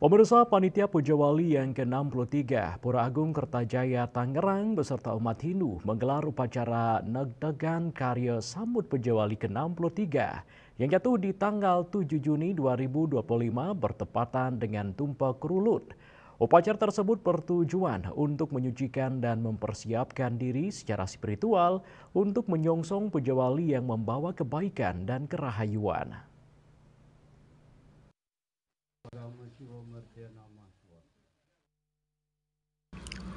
Pemirsa Panitia Pujawali yang ke-63 Pura Agung Kertajaya Tangerang beserta umat Hindu menggelar upacara Negdegan Karya Sambut Pujawali ke-63 yang jatuh di tanggal 7 Juni 2025 bertepatan dengan Tumpek Rulut. Upacara tersebut bertujuan untuk menyucikan dan mempersiapkan diri secara spiritual untuk menyongsong Pujawali yang membawa kebaikan dan kerahayuan.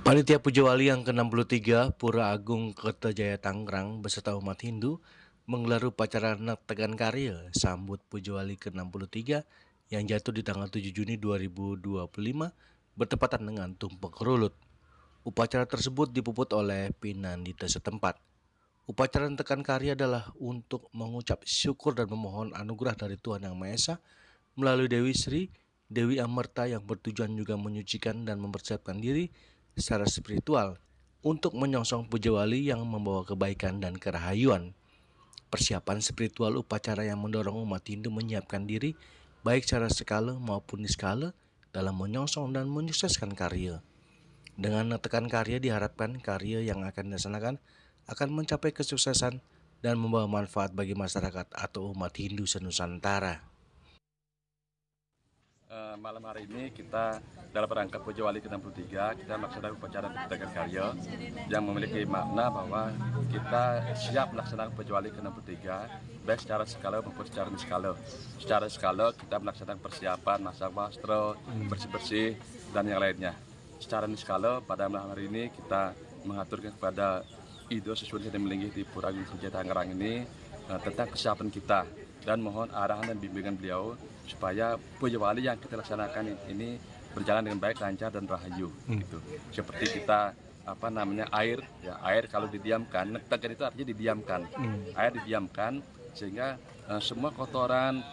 Panitia Pujawali yang ke-63 Pura Agung Kertajaya Tangerang beserta umat Hindu menggelar upacara Negdegan Karya Sambut Pujawali ke-63 yang jatuh di tanggal 7 Juni 2025 bertepatan dengan Tumpek Rulut. Upacara tersebut dipuput oleh Pinandita setempat. Upacara Negdegan Karya adalah untuk mengucap syukur dan memohon anugerah dari Tuhan Yang Maha Esa melalui Dewi Sri, Dewi Amerta yang bertujuan juga menyucikan dan mempersiapkan diri secara spiritual untuk menyongsong Pujawali yang membawa kebaikan dan kerahayuan. Persiapan spiritual upacara yang mendorong umat Hindu menyiapkan diri baik secara skala maupun niskala dalam menyongsong dan menyukseskan karya. Dengan Negdegan Karya diharapkan karya yang akan dilaksanakan akan mencapai kesuksesan dan membawa manfaat bagi masyarakat atau umat Hindu senusantara. Malam hari ini kita dalam rangka Pujawali ke-63 kita melaksanakan upacara Negdegan Karya yang memiliki makna bahwa kita siap melaksanakan Pujawali ke-63 baik secara skala maupun secara niskala. Secara skala kita melaksanakan persiapan, masang wastro, bersih-bersih dan yang lainnya. Secara niskala pada malam hari ini kita mengaturkan kepada Ido sesuai yang melinggih di Pura Agung Kertajaya Tangerang ini tentang kesiapan kita dan mohon arahan dan bimbingan beliau supaya Pujawali yang kita laksanakan ini berjalan dengan baik, lancar dan rahayu. Gitu. Seperti kita air, ya air kalau didiamkan, Negdegan itu artinya didiamkan. Air didiamkan sehingga semua kotoran,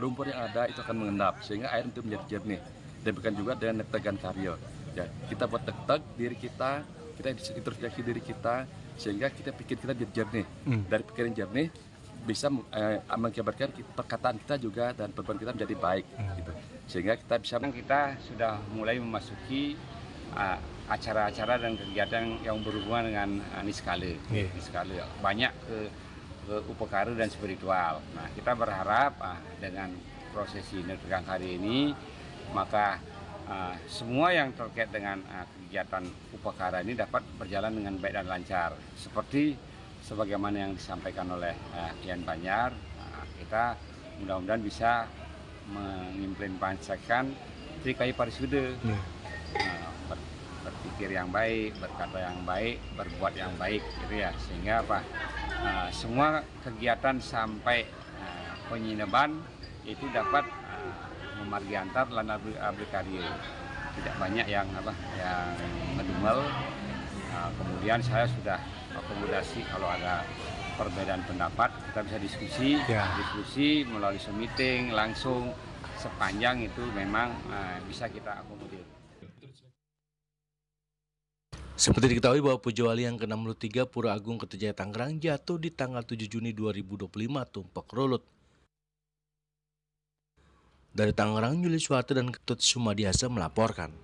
lumpur yang ada itu akan mengendap sehingga air itu menjadi jernih. Demikian juga dengan Negdegan Karya. Ya, kita buat diri kita introspeksi diri kita sehingga kita pikir kita jadi jernih. Dari pikiran jernih bisa mengakibatkan perkataan kita juga dan perbuatan kita menjadi baik gitu. Sehingga kita sudah mulai memasuki acara-acara dan kegiatan yang berhubungan dengan niskala. Niskala banyak ke upakara dan spiritual. Nah, kita berharap dengan prosesi Negdegan Karya ini maka semua yang terkait dengan kegiatan upakara ini dapat berjalan dengan baik dan lancar. Seperti sebagaimana yang disampaikan oleh Kian Banyar, kita mudah-mudahan bisa mengimplementasikan Trikaya Parisuda, berpikir yang baik, berkata yang baik, berbuat yang baik, gitu ya. Sehingga semua kegiatan sampai penyinaban itu dapat memargi antar lan abdi karya. Tidak banyak yang ngedumel. Kemudian saya sudah akomodasi kalau ada perbedaan pendapat kita bisa diskusi melalui meeting langsung sepanjang itu memang bisa kita akomodir. Seperti diketahui bahwa Pujawali yang ke-63 Pura Agung Kertajaya Tangerang jatuh di tanggal 7 Juni 2025 Tumpek Rulut. Dari Tangerang, Yuli Suwarte dan Ketut Sumadiasa melaporkan.